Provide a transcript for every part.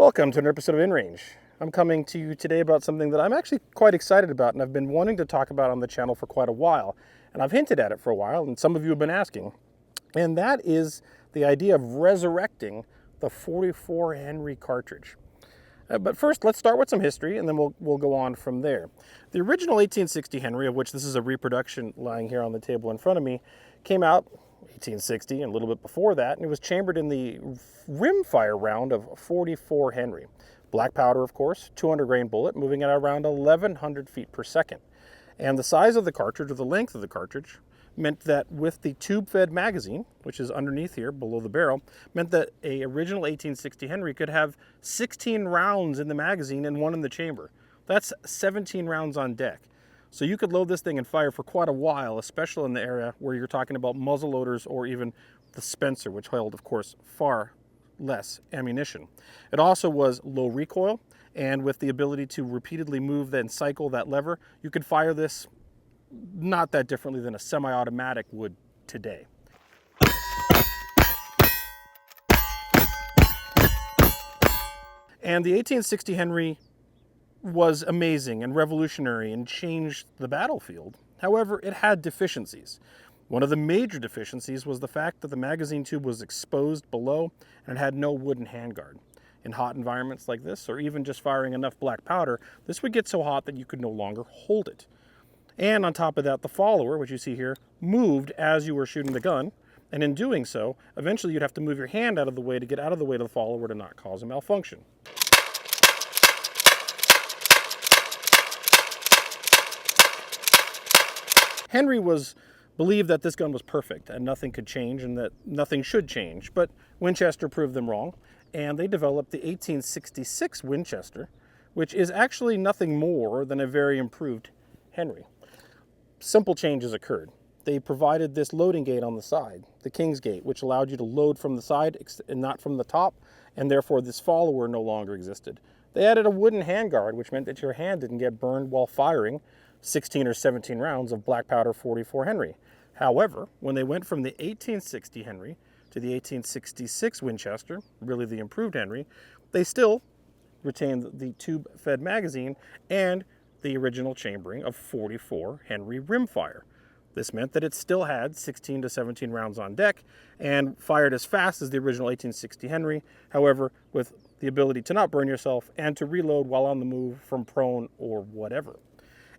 Welcome to another episode of InRange. I'm coming to you today about something that I'm actually quite excited about and I've been wanting to talk about on the channel for quite a while. And I've hinted at it for a while and some of you have been asking. And that is the idea of resurrecting the 44 Henry cartridge. But first, let's start with some history and then we'll go on from there. The original 1860 Henry, of which this is a reproduction lying here on the table in front of me, came out 1860 and a little bit before that, and it was chambered in the rimfire round of 44 Henry. Black powder, of course, 200 grain bullet, moving at around 1,100 feet per second. And the size of the cartridge, or the length of the cartridge, meant that with the tube-fed magazine, which is underneath here below the barrel, meant that a original 1860 Henry could have 16 rounds in the magazine and one in the chamber. That's 17 rounds on deck. So you could load this thing and fire for quite a while, especially in the area where you're talking about muzzle loaders or even the Spencer, which held, of course, far less ammunition. It also was low recoil, and with the ability to repeatedly move and cycle that lever, you could fire this not that differently than a semi-automatic would today. And the 1860 Henry was amazing and revolutionary and changed the battlefield. However, it had deficiencies. One of the major deficiencies was the fact that the magazine tube was exposed below and it had no wooden handguard. In hot environments like this, or even just firing enough black powder, this would get so hot that you could no longer hold it. And on top of that, the follower, which you see here, moved as you were shooting the gun, and in doing so, eventually you'd have to move your hand out of the way to get out of the way of the follower to not cause a malfunction. Henry believed that this gun was perfect and nothing could change and that nothing should change, but Winchester proved them wrong, and they developed the 1866 Winchester, which is actually nothing more than a very improved Henry. Simple changes occurred. They provided this loading gate on the side, the King's Gate, which allowed you to load from the side and not from the top, and therefore this follower no longer existed. They added a wooden handguard, which meant that your hand didn't get burned while firing 16 or 17 rounds of black powder 44 Henry. However, when they went from the 1860 Henry to the 1866 Winchester, really the improved Henry, they still retained the tube-fed magazine and the original chambering of 44 Henry rimfire. This meant that it still had 16 to 17 rounds on deck and fired as fast as the original 1860 Henry, however, with the ability to not burn yourself and to reload while on the move from prone or whatever.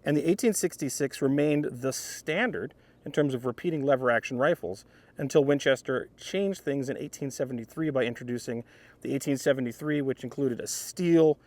And the 1866 remained the standard in terms of repeating lever action rifles until Winchester changed things in 1873 by introducing the 1873, which included a steel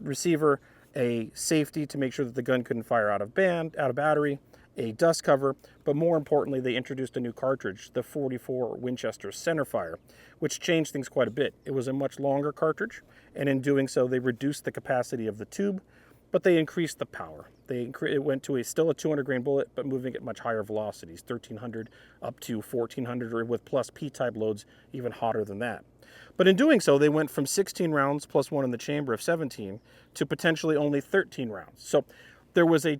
receiver, a safety to make sure that the gun couldn't fire out of battery, a dust cover, but more importantly, they introduced a new cartridge, the 44 Winchester Centerfire, which changed things quite a bit. It was a much longer cartridge, and in doing so, they reduced the capacity of the tube, but they increased the power. It went to still a 200 grain bullet, but moving at much higher velocities, 1,300 up to 1,400, or with plus P-type loads, even hotter than that. But in doing so, they went from 16 rounds plus one in the chamber of 17 to potentially only 13 rounds. So there was a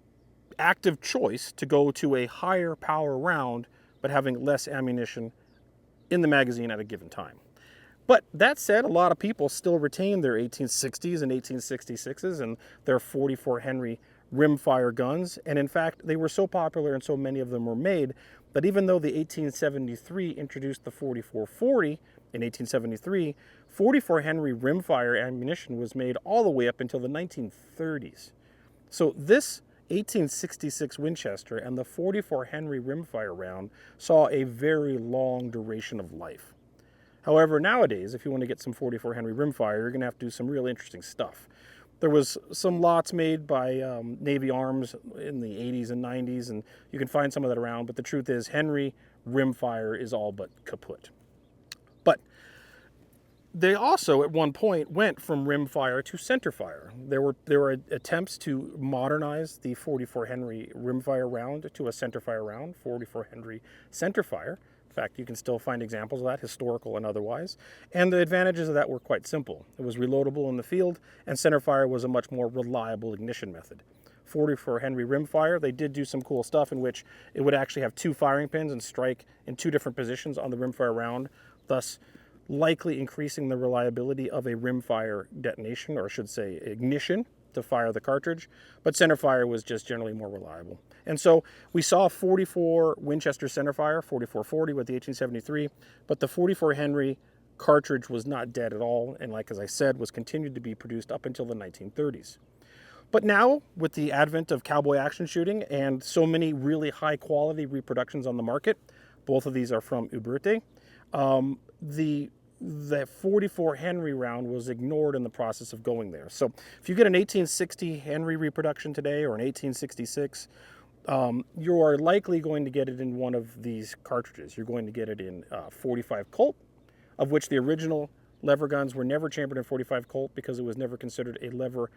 active choice to go to a higher power round, but having less ammunition in the magazine at a given time. But that said, a lot of people still retain their 1860s and 1866s and their 44 Henry rimfire guns. And in fact, they were so popular and so many of them were made that even though the 1873 introduced the 4440 in 1873, 44 Henry rimfire ammunition was made all the way up until the 1930s. So this 1866 Winchester and the 44 Henry rimfire round saw a very long duration of life. However, nowadays, if you want to get some 44 Henry rimfire, you're going to have to do some real interesting stuff. There was some lots made by Navy Arms in the 80s and 90s, and you can find some of that around, but the truth is Henry rimfire is all but kaput. But they also, at one point, went from rimfire to centerfire. There were attempts to modernize the 44 Henry rimfire round to a centerfire round, 44 Henry centerfire. In fact, you can still find examples of that, historical and otherwise. And the advantages of that were quite simple. It was reloadable in the field, and centerfire was a much more reliable ignition method. 44 Henry rimfire, they did do some cool stuff in which it would actually have two firing pins and strike in two different positions on the rimfire round, thus likely increasing the reliability of a rimfire detonation, or I should say ignition, to fire the cartridge, but centerfire was just generally more reliable. And so we saw 44 Winchester centerfire, 4440 with the 1873, but the 44 Henry cartridge was not dead at all, and like as I said, was continued to be produced up until the 1930s. But now, with the advent of cowboy action shooting and so many really high quality reproductions on the market, both of these are from Uberti, the 44 Henry round was ignored in the process of going there. So if you get an 1860 Henry reproduction today or an 1866, you are likely going to get it in one of these cartridges. You're going to get it in 45 Colt, of which the original lever guns were never chambered in 45 Colt because it was never considered a lever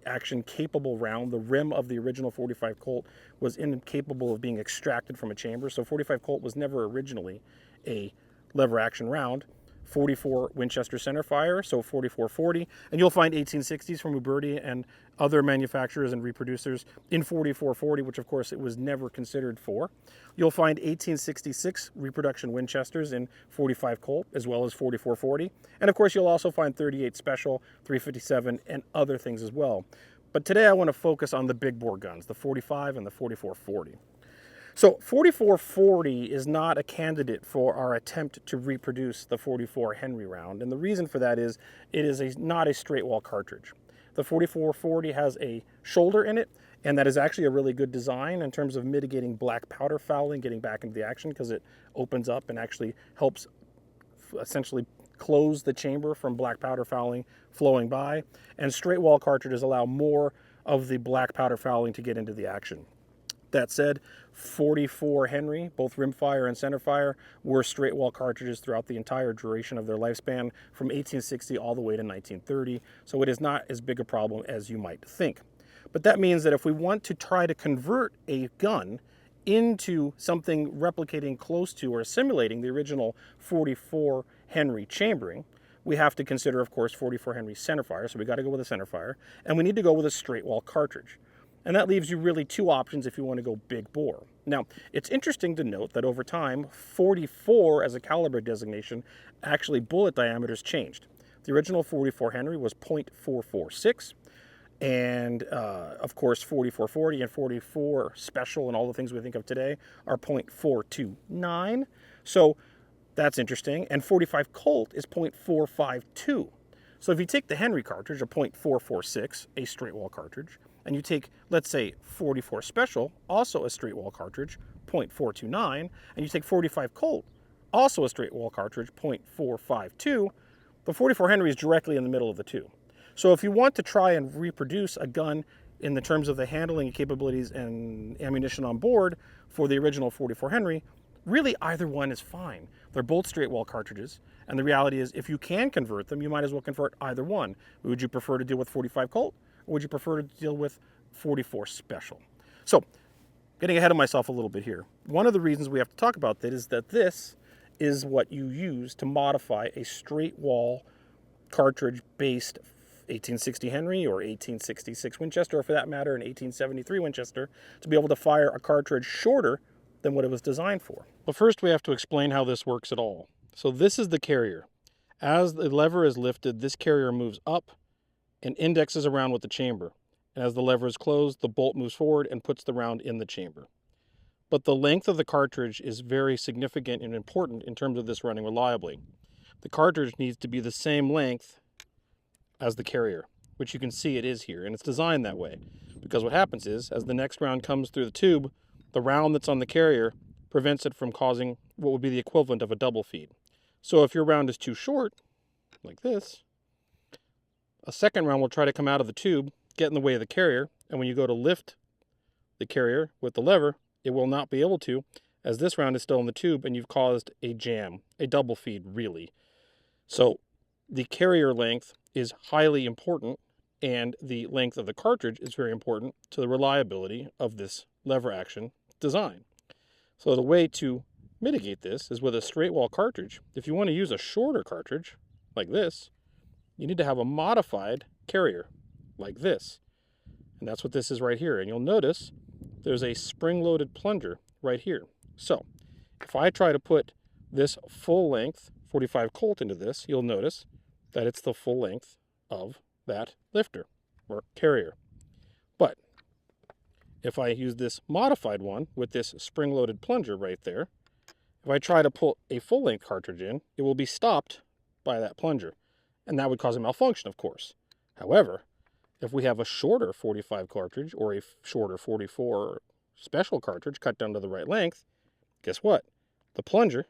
action capable round. The rim of the original 45 Colt was incapable of being extracted from a chamber, so 45 Colt was never originally a lever action round. 44 Winchester centerfire, so 4440, and you'll find 1860s from Uberti and other manufacturers and reproducers in 4440, which of course it was never considered for. You'll find 1866 reproduction Winchesters in 45 Colt as well as 4440, and of course you'll also find 38 Special, 357, and other things as well. But today I want to focus on the big bore guns, the 45 and the 4440. So 4440 is not a candidate for our attempt to reproduce the 44 Henry round, and the reason for that is it is not a straight wall cartridge. The 4440 has a shoulder in it, and that is actually a really good design in terms of mitigating black powder fouling, getting back into the action, because it opens up and actually helps essentially close the chamber from black powder fouling flowing by, and straight wall cartridges allow more of the black powder fouling to get into the action. That said, 44 Henry, both rimfire and centerfire, were straight wall cartridges throughout the entire duration of their lifespan from 1860 all the way to 1930, so it is not as big a problem as you might think. But that means that if we want to try to convert a gun into something replicating close to or simulating the original 44 Henry chambering, we have to consider, of course, 44 Henry centerfire, so we got to go with a centerfire, and we need to go with a straight wall cartridge. And that leaves you really two options if you want to go big bore. Now, it's interesting to note that over time, 44 as a caliber designation, actually bullet diameters changed. The original 44 Henry was .446, and of course 4440 and 44 Special and all the things we think of today are .429. So that's interesting. And 45 Colt is .452. So if you take the Henry cartridge, a .446, a straight wall cartridge, and you take, let's say, 44 Special, also a straight wall cartridge, .429, and you take 45 Colt, also a straight wall cartridge, .452, the 44 Henry is directly in the middle of the two. So if you want to try and reproduce a gun in the terms of the handling capabilities and ammunition on board for the original 44 Henry, really either one is fine. They're both straight wall cartridges, and the reality is if you can convert them, you might as well convert either one. Would you prefer to deal with 45 Colt, or would you prefer to deal with 44 Special? So, getting ahead of myself a little bit here, one of the reasons we have to talk about that is that this is what you use to modify a straight wall cartridge based 1860 Henry or 1866 Winchester, or for that matter an 1873 Winchester, to be able to fire a cartridge shorter than what it was designed for. But first we have to explain how this works at all. So this is the carrier. As the lever is lifted, this carrier moves up and indexes around with the chamber. And as the lever is closed, the bolt moves forward and puts the round in the chamber. But the length of the cartridge is very significant and important in terms of this running reliably. The cartridge needs to be the same length as the carrier, which you can see it is here, and it's designed that way. Because what happens is, as the next round comes through the tube, the round that's on the carrier prevents it from causing what would be the equivalent of a double feed. So if your round is too short, like this, a second round will try to come out of the tube, get in the way of the carrier, and when you go to lift the carrier with the lever, it will not be able to, as this round is still in the tube and you've caused a jam, a double feed really. So the carrier length is highly important, and the length of the cartridge is very important to the reliability of this lever action design. So the way to mitigate this is with a straight wall cartridge. If you want to use a shorter cartridge, like this, you need to have a modified carrier, like this. And that's what this is right here. And you'll notice there's a spring-loaded plunger right here. So if I try to put this full length .45 Colt into this, you'll notice that it's the full length of that lifter or carrier. But if I use this modified one with this spring-loaded plunger right there, if I try to pull a full-length cartridge in, it will be stopped by that plunger, and that would cause a malfunction, of course. However, if we have a shorter 45 cartridge or a shorter 44 special cartridge cut down to the right length, guess what? The plunger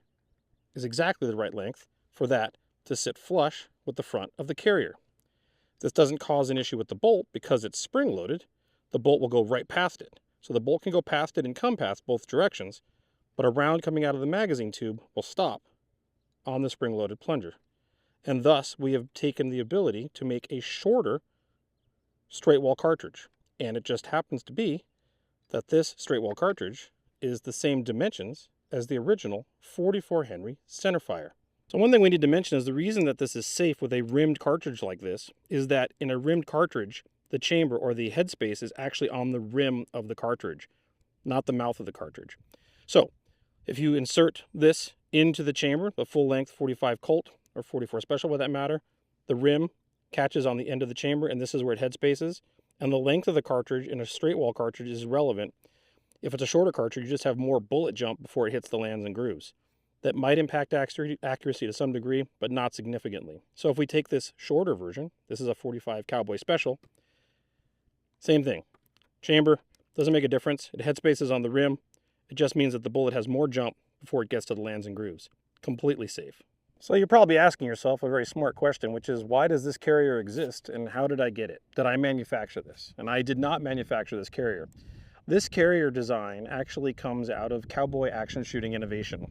is exactly the right length for that to sit flush with the front of the carrier. This doesn't cause an issue with the bolt because it's spring-loaded. The bolt will go right past it. So the bolt can go past it and come past both directions, but a round coming out of the magazine tube will stop on the spring-loaded plunger. And thus, we have taken the ability to make a shorter straight wall cartridge. And it just happens to be that this straight wall cartridge is the same dimensions as the original 44 Henry Centerfire. So one thing we need to mention is the reason that this is safe with a rimmed cartridge like this is that in a rimmed cartridge, the chamber or the headspace is actually on the rim of the cartridge, not the mouth of the cartridge. So if you insert this into the chamber, the full length 45 Colt or 44 Special for that matter, the rim catches on the end of the chamber and this is where it headspaces, and the length of the cartridge in a straight wall cartridge is relevant. If it's a shorter cartridge, you just have more bullet jump before it hits the lands and grooves. That might impact accuracy to some degree, but not significantly. So if we take this shorter version, this is a 45 Cowboy Special, same thing. Chamber, doesn't make a difference. It headspaces on the rim. It just means that the bullet has more jump before it gets to the lands and grooves. Completely safe. So you're probably asking yourself a very smart question, which is, why does this carrier exist and how did I get it? Did I manufacture this? And I did not manufacture this carrier. This carrier design actually comes out of cowboy action shooting innovation.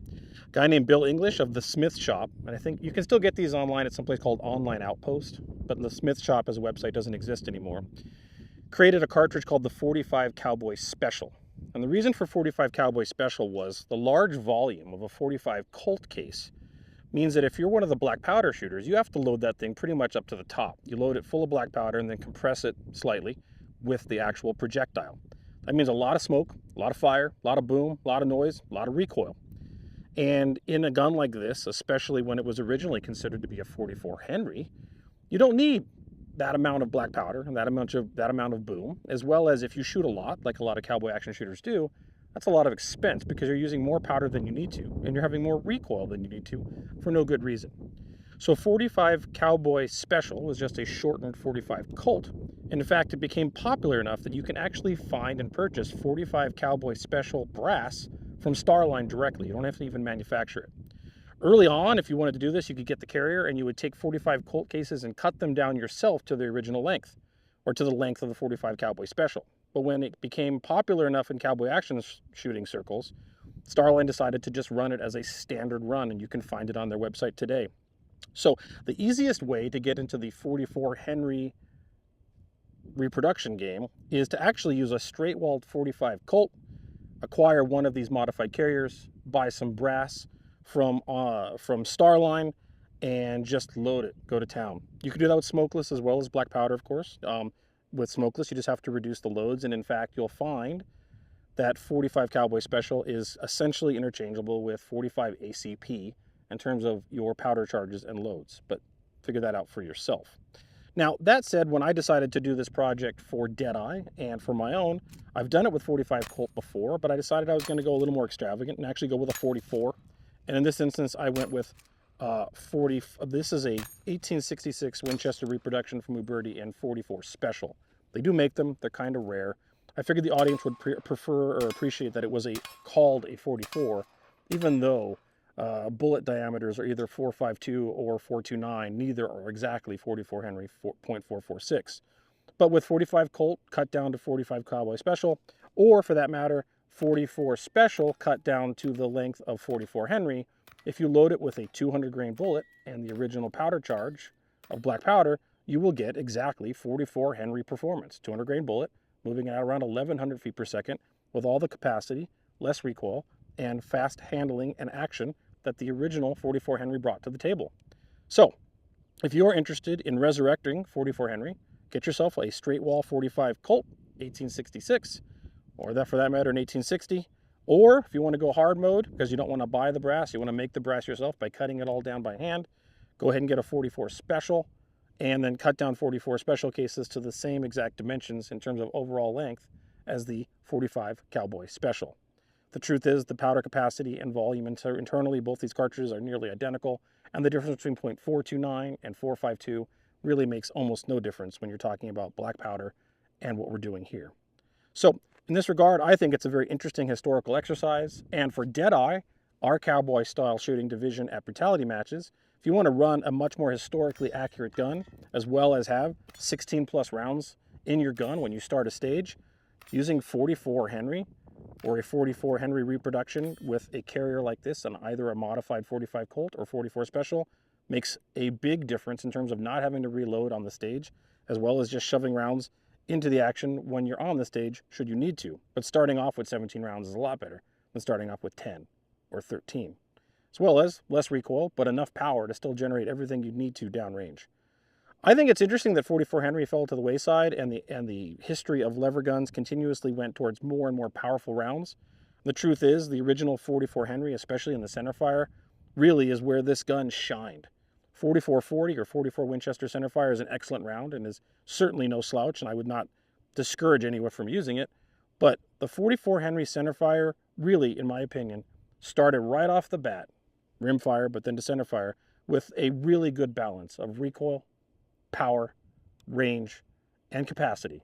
A guy named Bill English of the Smith Shop, and I think you can still get these online at some place called Online Outpost, but the Smith Shop as a website doesn't exist anymore, created a cartridge called the 45 Cowboy Special. And the reason for 45 Cowboy Special was the large volume of a 45 Colt case means that if you're one of the black powder shooters, you have to load that thing pretty much up to the top. You load it full of black powder and then compress it slightly with the actual projectile. That means a lot of smoke, a lot of fire, a lot of boom, a lot of noise, a lot of recoil. And in a gun like this, especially when it was originally considered to be a 44 Henry, you don't need that amount of black powder and that amount of boom, as well as if you shoot a lot, like a lot of cowboy action shooters do, that's a lot of expense because you're using more powder than you need to, and you're having more recoil than you need to for no good reason. So 45 Cowboy Special was just a shortened 45 Colt. And in fact, it became popular enough that you can actually find and purchase 45 Cowboy Special brass from Starline directly. You don't have to even manufacture it. Early on, if you wanted to do this, you could get the carrier and you would take 45 Colt cases and cut them down yourself to the original length, or to the length of the 45 Cowboy Special. But when it became popular enough in cowboy action shooting circles, Starline decided to just run it as a standard run, and you can find it on their website today. So the easiest way to get into the 44 Henry reproduction game is to actually use a straight-walled 45 Colt, acquire one of these modified carriers, buy some brass from Starline, and just load it, go to town. You can do that with smokeless as well as black powder, of course. With smokeless, you just have to reduce the loads, and in fact, you'll find that 45 Cowboy Special is essentially interchangeable with 45 ACP in terms of your powder charges and loads, but figure that out for yourself. Now, that said, when I decided to do this project for Deadeye and for my own, I've done it with 45 Colt before, but I decided I was going to go a little more extravagant and actually go with a 44. And in this instance, I went with this is a 1866 Winchester reproduction from Uberti and 44 Special. They do make them. They're kind of rare. I figured the audience would prefer or appreciate that it was called a 44, even though bullet diameters are either 4.52 or 4.29. Neither are exactly 44 Henry .446. But with 45 Colt cut down to 45 Cowboy Special, or for that matter, 44 Special cut down to the length of 44 Henry, if you load it with a 200 grain bullet and the original powder charge of black powder, you will get exactly 44 Henry performance. 200 grain bullet, moving at around 1100 feet per second with all the capacity, less recoil, and fast handling and action that the original 44 Henry brought to the table. So, if you're interested in resurrecting 44 Henry, get yourself a straight wall 45 Colt 1866, or that for that matter an 1860, Or if you want to go hard mode, because you don't want to buy the brass, you want to make the brass yourself by cutting it all down by hand, go ahead and get a 44 special, and then cut down 44 special cases to the same exact dimensions in terms of overall length as the 45 Cowboy Special. The truth is the powder capacity and volume internally, both these cartridges are nearly identical, and the difference between 0.429 and 452 really makes almost no difference when you're talking about black powder and what we're doing here. So in this regard, I think it's a very interesting historical exercise, and for Deadeye, our cowboy style shooting division at brutality matches, if you want to run a much more historically accurate gun, as well as have 16 plus rounds in your gun when you start a stage, using 44 Henry or a 44 Henry reproduction with a carrier like this on either a modified 45 Colt or 44 Special makes a big difference in terms of not having to reload on the stage, as well as just shoving rounds into the action when you're on the stage should you need to. But starting off with 17 rounds is a lot better than starting off with 10 or 13. As well as less recoil, but enough power to still generate everything you need to downrange. I think it's interesting that 44 Henry fell to the wayside, and the history of lever guns continuously went towards more and more powerful rounds. The truth is, the original 44 Henry, especially in the Centerfire, really is where this gun shined. 4440 or 44 Winchester Centerfire is an excellent round and is certainly no slouch, and I would not discourage anyone from using it. But the 44 Henry Centerfire really, in my opinion, started right off the bat, rimfire, but then to centerfire, with a really good balance of recoil, power, range, and capacity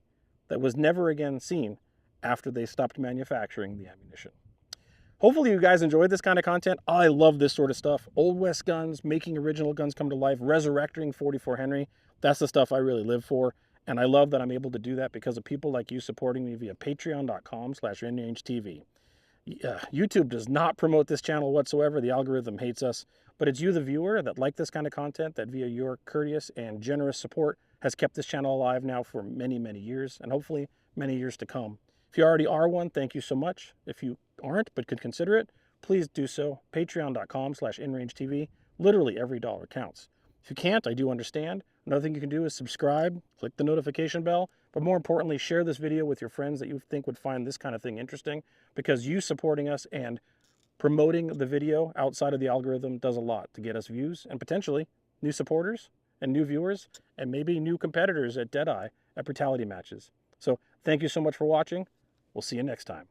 that was never again seen after they stopped manufacturing the ammunition. Hopefully you guys enjoyed this kind of content. I love this sort of stuff. Old West guns, making original guns come to life, resurrecting 44 Henry. That's the stuff I really live for. And I love that I'm able to do that because of people like you supporting me via patreon.com/InRangeTV. YouTube does not promote this channel whatsoever. The algorithm hates us. But it's you, the viewer, that like this kind of content, that via your courteous and generous support has kept this channel alive now for many, many years, and hopefully many years to come. If you already are one, thank you so much. If you aren't but could consider it, please do so. Patreon.com/InRangeTV. Literally every dollar counts. If you can't, I do understand. Another thing you can do is subscribe, click the notification bell, but more importantly, share this video with your friends that you think would find this kind of thing interesting, because you supporting us and promoting the video outside of the algorithm does a lot to get us views and potentially new supporters and new viewers and maybe new competitors at Deadeye at brutality matches. So thank you so much for watching. We'll see you next time.